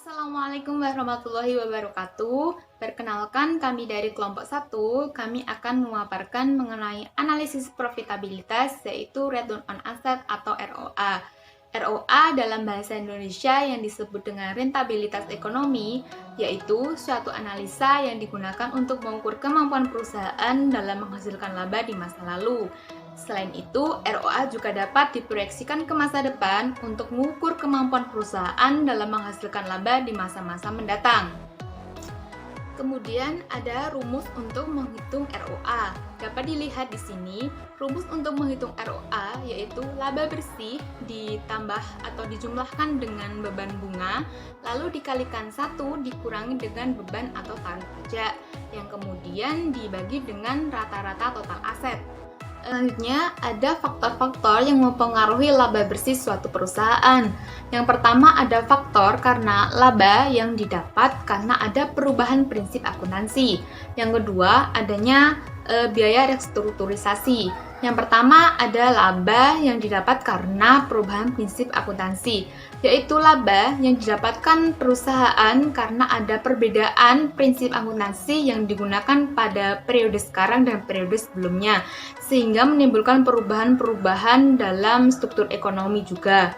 Assalamualaikum warahmatullahi wabarakatuh. Perkenalkan, kami dari kelompok 1, kami akan memaparkan mengenai analisis profitabilitas, yaitu Return on Asset atau ROA. ROA dalam bahasa Indonesia yang disebut dengan rentabilitas ekonomi, yaitu suatu analisa yang digunakan untuk mengukur kemampuan perusahaan dalam menghasilkan laba di masa lalu. Selain itu, ROA juga dapat diproyeksikan ke masa depan untuk mengukur kemampuan perusahaan dalam menghasilkan laba di masa-masa mendatang. Kemudian ada rumus untuk menghitung ROA. Dapat dilihat di sini, rumus untuk menghitung ROA yaitu laba bersih ditambah atau dijumlahkan dengan beban bunga, lalu dikalikan 1 dikurangi dengan beban atau tarif pajak, yang kemudian dibagi dengan rata-rata total aset. Selanjutnya, ada faktor-faktor yang mempengaruhi laba bersih suatu perusahaan. Yang pertama ada faktor karena laba yang didapat karena ada perubahan prinsip akuntansi. Yang kedua, adanya biaya restrukturisasi. Yang pertama ada laba yang didapat karena perubahan prinsip akuntansi, yaitu laba yang didapatkan perusahaan karena ada perbedaan prinsip akuntansi yang digunakan pada periode sekarang dan periode sebelumnya, sehingga menimbulkan perubahan-perubahan dalam struktur ekonomi juga.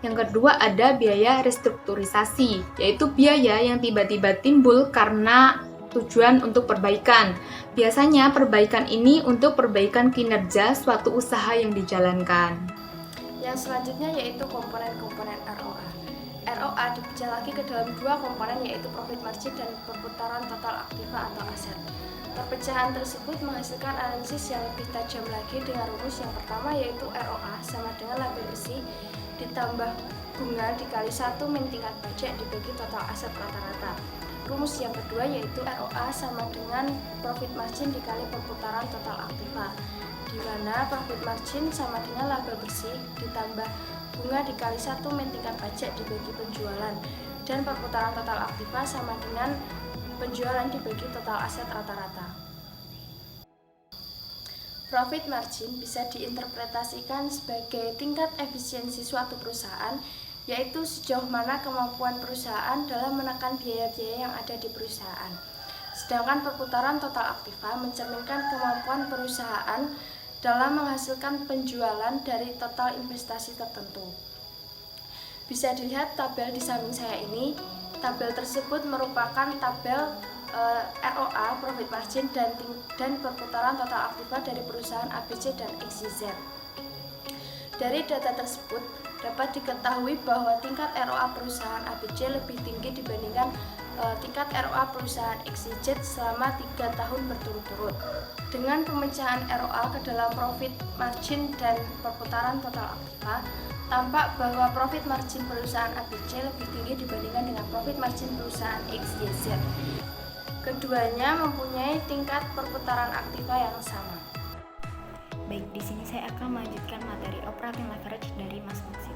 Yang kedua ada biaya restrukturisasi, yaitu biaya yang tiba-tiba timbul karena tujuan untuk perbaikan. Biasanya perbaikan ini untuk perbaikan kinerja suatu usaha yang dijalankan. Yang selanjutnya yaitu komponen-komponen ROA. ROA dipecah lagi ke dalam dua komponen, yaitu profit margin dan perputaran total aktiva atau aset. Perpecahan tersebut menghasilkan analisis yang lebih tajam lagi dengan rumus yang pertama, yaitu ROA sama dengan laba bersih ditambah bunga dikali 1 min tingkat pajak dibagi total aset rata-rata. Rumus yang kedua yaitu ROA sama dengan profit margin dikali perputaran total aktiva, di mana profit margin sama dengan laba bersih ditambah bunga dikali 1 min tingkat pajak dibagi penjualan, dan perputaran total aktiva sama dengan penjualan dibagi total aset rata-rata. Profit margin bisa diinterpretasikan sebagai tingkat efisiensi suatu perusahaan, yaitu sejauh mana kemampuan perusahaan dalam menekan biaya-biaya yang ada di perusahaan. Sedangkan perputaran total aktiva mencerminkan kemampuan perusahaan dalam menghasilkan penjualan dari total investasi tertentu. Bisa dilihat tabel di samping saya ini. Tabel tersebut merupakan tabel ROA, profit margin, dan perputaran total aktiva dari perusahaan ABC dan XYZ. Dari data tersebut dapat diketahui bahwa tingkat ROA perusahaan ABC lebih tinggi dibandingkan tingkat ROA perusahaan XYZ selama 3 tahun berturut-turut. Dengan pemecahan ROA ke dalam profit margin dan perputaran total aktiva, tampak bahwa profit margin perusahaan ABC lebih tinggi dibandingkan dengan profit margin perusahaan XYZ. Keduanya mempunyai tingkat perputaran aktiva yang sama. Baik, di sini saya akan melanjutkan materi operating leverage dari Mas Muksin.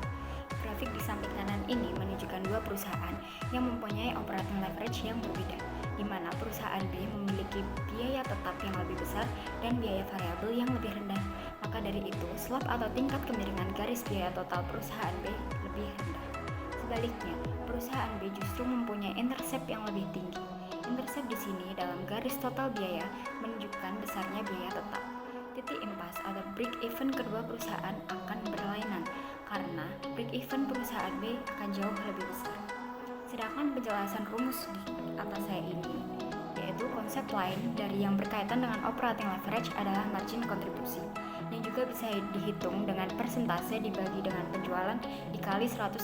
Grafik di samping kanan ini menunjukkan dua perusahaan yang mempunyai operating leverage yang berbeda, di mana perusahaan B memiliki biaya tetap yang lebih besar dan biaya variabel yang lebih rendah. Maka dari itu, slope atau tingkat kemiringan garis biaya total perusahaan B lebih rendah. Sebaliknya, perusahaan B justru mempunyai intercept yang lebih tinggi. Intercept di sini dalam garis total biaya menunjukkan besarnya biaya tetap. Titik impas atau break even kedua perusahaan akan berlainan karena break even perusahaan B akan jauh lebih besar. Sedangkan penjelasan rumus di atas saya ini, yaitu konsep lain dari yang berkaitan dengan operating leverage adalah margin kontribusi, yang juga bisa dihitung dengan persentase dibagi dengan penjualan dikali 100%.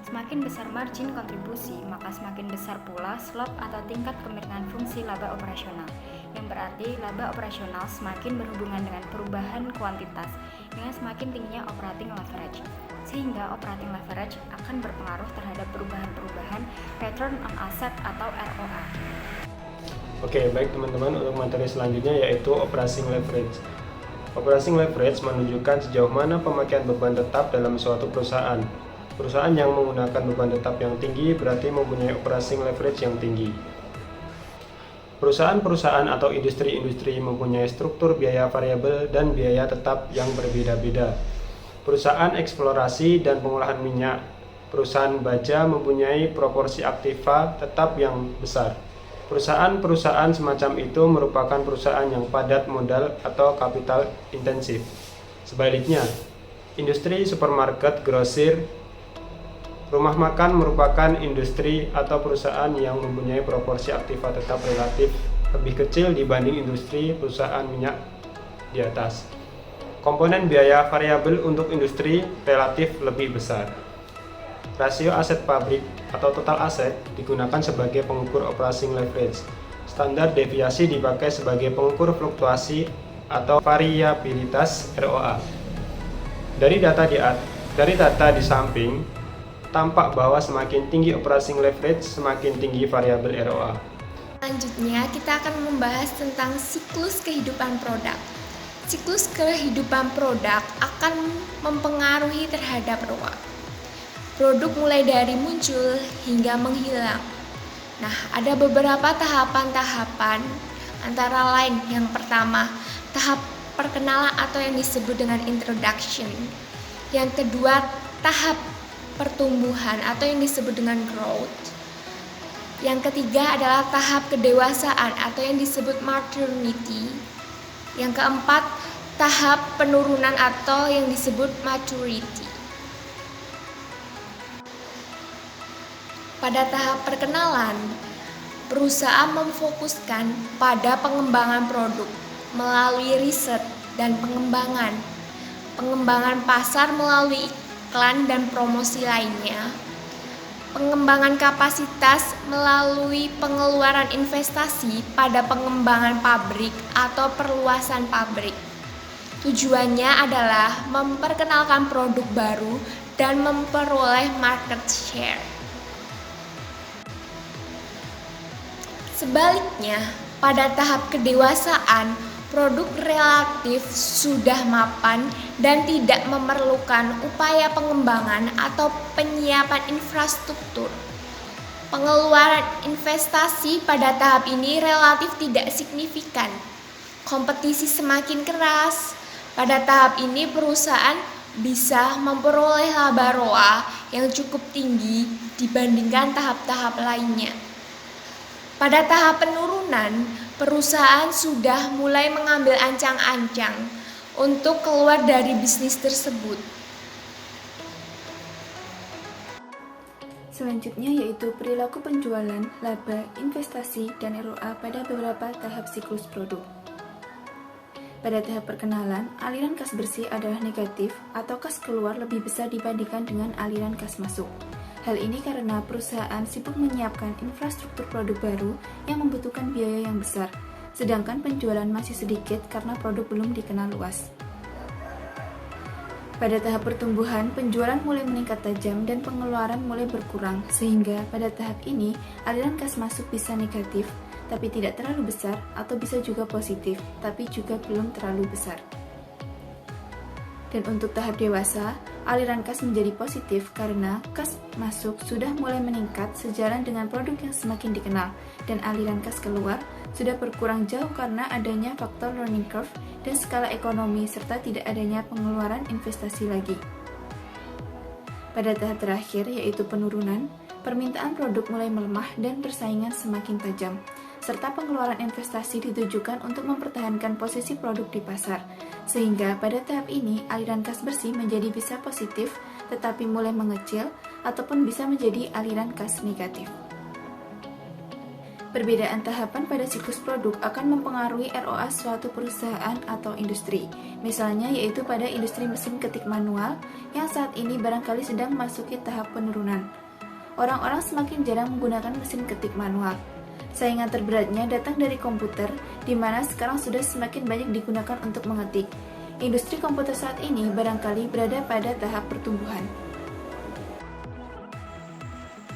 Semakin besar margin kontribusi, maka semakin besar pula slope atau tingkat kemiringan fungsi laba operasional, yang berarti laba operasional semakin berhubungan dengan perubahan kuantitas dengan semakin tingginya operating leverage, sehingga operating leverage akan berpengaruh terhadap perubahan-perubahan return on asset atau ROA. Oke, baik teman-teman, untuk materi selanjutnya yaitu operating leverage. Operating leverage menunjukkan sejauh mana pemakaian beban tetap dalam suatu perusahaan. Perusahaan yang menggunakan beban tetap yang tinggi berarti mempunyai operating leverage yang tinggi. Perusahaan-perusahaan atau industri-industri mempunyai struktur biaya variabel dan biaya tetap yang berbeda-beda. Perusahaan eksplorasi dan pengolahan minyak Perusahaan baja mempunyai proporsi aktiva tetap yang besar. Perusahaan-perusahaan semacam itu merupakan perusahaan yang padat modal atau kapital intensif. Sebaliknya, industri supermarket, grosir, rumah makan merupakan industri atau perusahaan yang mempunyai proporsi aktiva tetap relatif lebih kecil dibanding industri perusahaan minyak di atas. Komponen biaya variabel untuk industri relatif lebih besar. Rasio aset pabrik atau total aset digunakan sebagai pengukur operating leverage. Standar deviasi dipakai sebagai pengukur fluktuasi atau variabilitas ROA. Dari data di samping, tampak bahwa semakin tinggi operating leverage, semakin tinggi variabel ROA. Selanjutnya, kita akan membahas tentang siklus kehidupan produk. Siklus kehidupan produk akan mempengaruhi terhadap ROA. Produk mulai dari muncul hingga menghilang. Nah, ada beberapa tahapan-tahapan, antara lain yang pertama, tahap perkenalan atau yang disebut dengan introduction. Yang kedua, tahap pertumbuhan atau yang disebut dengan growth. Yang ketiga adalah tahap kedewasaan atau yang disebut maturity. Yang keempat, tahap penurunan atau yang disebut maturity. Pada tahap perkenalan, perusahaan memfokuskan pada pengembangan produk melalui riset dan pengembangan pasar melalui iklan dan promosi lainnya, pengembangan kapasitas melalui pengeluaran investasi pada pengembangan pabrik atau perluasan pabrik. Tujuannya adalah memperkenalkan produk baru dan memperoleh market share. Sebaliknya, pada tahap kedewasaan, produk relatif sudah mapan dan tidak memerlukan upaya pengembangan atau penyiapan infrastruktur. Pengeluaran investasi pada tahap ini relatif tidak signifikan. Kompetisi semakin keras. Pada tahap ini perusahaan bisa memperoleh laba ROA yang cukup tinggi dibandingkan tahap-tahap lainnya. Pada tahap penurunan, perusahaan sudah mulai mengambil ancang-ancang untuk keluar dari bisnis tersebut. Selanjutnya yaitu perilaku penjualan, laba, investasi, dan ROA pada beberapa tahap siklus produk. Pada tahap perkenalan, aliran kas bersih adalah negatif atau kas keluar lebih besar dibandingkan dengan aliran kas masuk. Hal ini karena perusahaan sibuk menyiapkan infrastruktur produk baru yang membutuhkan biaya yang besar, sedangkan penjualan masih sedikit karena produk belum dikenal luas. Pada tahap pertumbuhan, penjualan mulai meningkat tajam dan pengeluaran mulai berkurang, sehingga pada tahap ini aliran kas masuk bisa negatif, tapi tidak terlalu besar, atau bisa juga positif, tapi juga belum terlalu besar. Dan untuk tahap dewasa, aliran kas menjadi positif karena kas masuk sudah mulai meningkat sejalan dengan produk yang semakin dikenal, dan aliran kas keluar sudah berkurang jauh karena adanya faktor learning curve dan skala ekonomi serta tidak adanya pengeluaran investasi lagi. Pada tahap terakhir yaitu penurunan, permintaan produk mulai melemah dan persaingan semakin tajam, serta pengeluaran investasi ditujukan untuk mempertahankan posisi produk di pasar, sehingga pada tahap ini aliran kas bersih menjadi bisa positif tetapi mulai mengecil ataupun bisa menjadi aliran kas negatif. Perbedaan tahapan pada siklus produk akan mempengaruhi ROA suatu perusahaan atau industri, misalnya yaitu pada industri mesin ketik manual yang saat ini barangkali sedang memasuki tahap penurunan. Orang-orang semakin jarang menggunakan mesin ketik manual. Saingan terberatnya datang dari komputer, di mana sekarang sudah semakin banyak digunakan untuk mengetik. Industri komputer saat ini barangkali berada pada tahap pertumbuhan.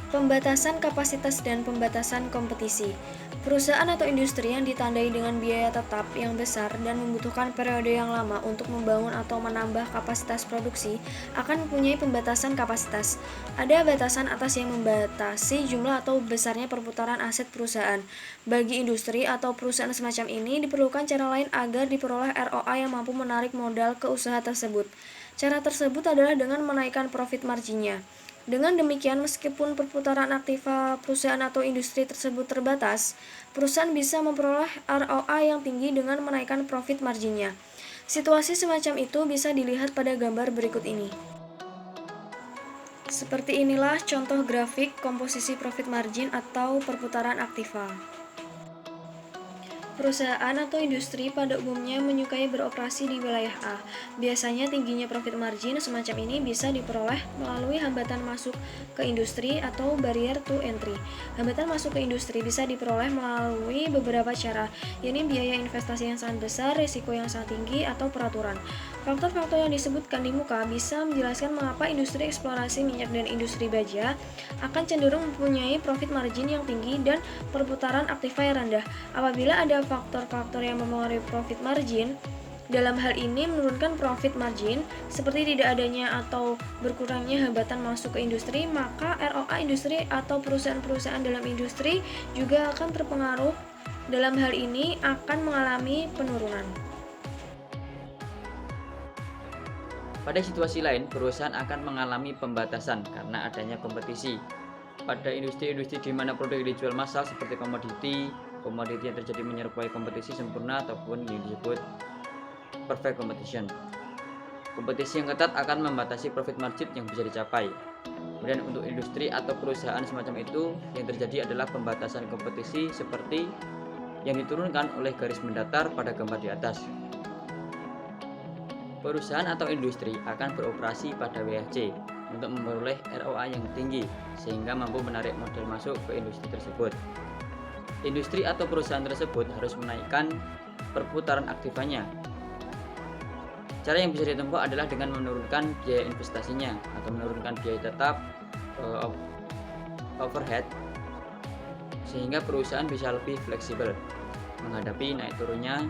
Pembatasan kapasitas dan pembatasan kompetisi. Perusahaan atau industri yang ditandai dengan biaya tetap yang besar dan membutuhkan periode yang lama untuk membangun atau menambah kapasitas produksi akan mempunyai pembatasan kapasitas. Ada batasan atas yang membatasi jumlah atau besarnya perputaran aset perusahaan. Bagi industri atau perusahaan semacam ini diperlukan cara lain agar diperoleh ROA yang mampu menarik modal ke usaha tersebut. Cara tersebut adalah dengan menaikkan profit marginnya. Dengan demikian, meskipun perputaran aktiva perusahaan atau industri tersebut terbatas, perusahaan bisa memperoleh ROA yang tinggi dengan menaikkan profit marginnya. Situasi semacam itu bisa dilihat pada gambar berikut ini. Seperti inilah contoh grafik komposisi profit margin atau perputaran aktiva. Perusahaan atau industri pada umumnya menyukai beroperasi di wilayah A. Biasanya tingginya profit margin semacam ini bisa diperoleh melalui hambatan masuk ke industri atau barrier to entry. Hambatan masuk ke industri bisa diperoleh melalui beberapa cara, yakni biaya investasi yang sangat besar, risiko yang sangat tinggi, atau peraturan. Faktor-faktor yang disebutkan di muka bisa menjelaskan mengapa industri eksplorasi minyak dan industri baja akan cenderung mempunyai profit margin yang tinggi dan perputaran aktiva yang rendah. Apabila ada faktor-faktor yang mempengaruhi profit margin, dalam hal ini menurunkan profit margin, seperti tidak adanya atau berkurangnya hambatan masuk ke industri, maka ROA industri atau perusahaan-perusahaan dalam industri juga akan terpengaruh. Dalam hal ini akan mengalami penurunan. Pada situasi lain, perusahaan akan mengalami pembatasan karena adanya kompetisi. Pada industri-industri di mana produk dijual massal seperti komoditi yang terjadi menyerupai kompetisi sempurna ataupun yang disebut perfect competition. Kompetisi yang ketat akan membatasi profit margin yang bisa dicapai. Kemudian untuk industri atau perusahaan semacam itu, yang terjadi adalah pembatasan kompetisi seperti yang diturunkan oleh garis mendatar pada gambar di atas. Perusahaan atau industri akan beroperasi pada wilayah C untuk memperoleh ROA yang tinggi sehingga mampu menarik modal masuk ke industri tersebut. Industri atau perusahaan tersebut harus menaikkan perputaran aktivanya. Cara yang bisa ditempuh adalah dengan menurunkan biaya investasinya atau menurunkan biaya tetap overhead sehingga perusahaan bisa lebih fleksibel menghadapi naik turunnya,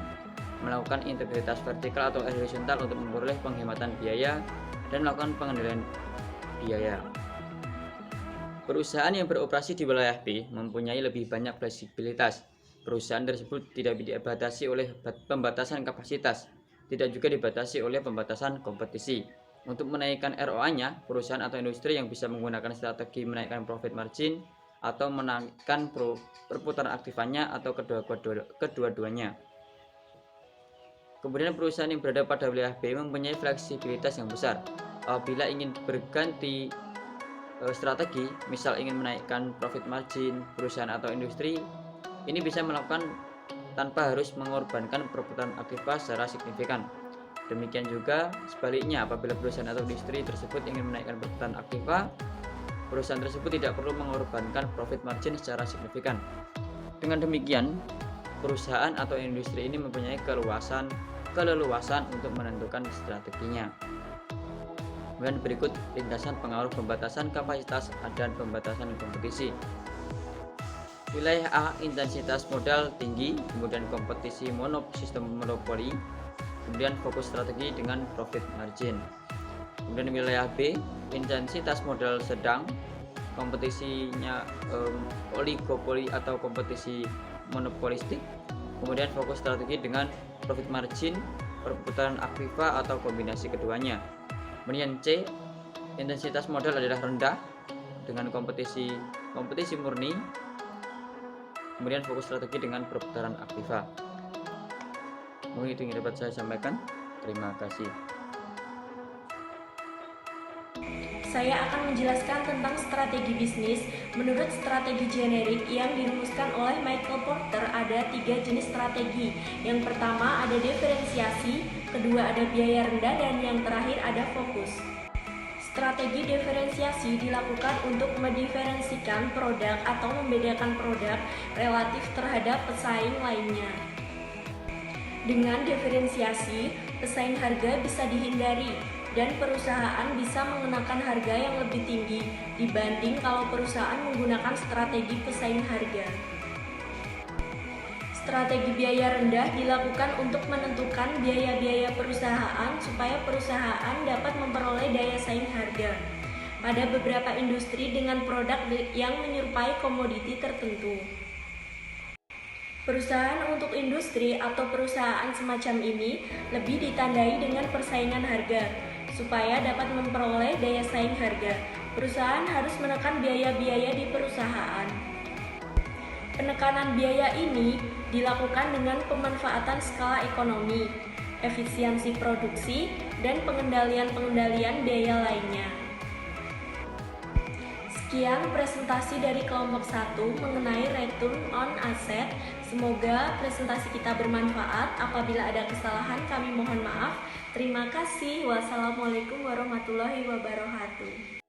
melakukan integritas vertikal atau horizontal untuk memperoleh penghematan biaya dan melakukan pengendalian biaya. Perusahaan yang beroperasi di wilayah B mempunyai lebih banyak fleksibilitas. Perusahaan tersebut tidak dibatasi oleh pembatasan kapasitas, tidak juga dibatasi oleh pembatasan kompetisi. Untuk menaikkan ROA-nya, perusahaan atau industri yang bisa menggunakan strategi menaikkan profit margin atau menaikkan perputaran aktivanya atau kedua-duanya. Kemudian perusahaan yang berada pada wilayah B mempunyai fleksibilitas yang besar. Apabila ingin berganti strategi, misal ingin menaikkan profit margin perusahaan atau industri, ini bisa melakukan tanpa harus mengorbankan perputaran aktiva secara signifikan. Demikian juga sebaliknya, apabila perusahaan atau industri tersebut ingin menaikkan perputaran aktiva, perusahaan tersebut tidak perlu mengorbankan profit margin secara signifikan. Dengan demikian, perusahaan atau industri ini mempunyai keleluasan untuk menentukan strateginya. Kemudian berikut ringkasan pengaruh pembatasan kapasitas dan pembatasan kompetisi. Wilayah A, intensitas modal tinggi, kemudian kompetisi sistem monopoli, kemudian fokus strategi dengan profit margin. Kemudian wilayah B, intensitas modal sedang, kompetisinya oligopoli atau kompetisi monopolistik, kemudian fokus strategi dengan profit margin, perputaran aktiva atau kombinasi keduanya. Kemudian C, intensitas modal adalah rendah dengan kompetisi murni, kemudian fokus strategi dengan perputaran aktiva. Mungkin itu yang dapat saya sampaikan. Terima kasih. Saya akan menjelaskan tentang strategi bisnis. Menurut strategi generik yang dirumuskan oleh Michael Porter, ada 3 jenis strategi. Yang pertama ada diferensiasi, kedua ada biaya rendah, dan yang terakhir ada fokus. Strategi diferensiasi dilakukan untuk mendiferensikan produk atau membedakan produk relatif terhadap pesaing lainnya. Dengan diferensiasi, pesaing harga bisa dihindari dan perusahaan bisa mengenakan harga yang lebih tinggi dibanding kalau perusahaan menggunakan strategi pesaing harga. Strategi biaya rendah dilakukan untuk menentukan biaya-biaya perusahaan supaya perusahaan dapat memperoleh daya saing harga pada beberapa industri dengan produk yang menyerupai komoditi tertentu. Perusahaan untuk industri atau perusahaan semacam ini lebih ditandai dengan persaingan harga supaya dapat memperoleh daya saing harga. Perusahaan harus menekan biaya-biaya di perusahaan. Penekanan biaya ini dilakukan dengan pemanfaatan skala ekonomi, efisiensi produksi, dan pengendalian biaya lainnya. Sekian presentasi dari kelompok 1 mengenai return on asset. Semoga presentasi kita bermanfaat. Apabila ada kesalahan kami mohon maaf. Terima kasih. Wassalamualaikum warahmatullahi wabarakatuh.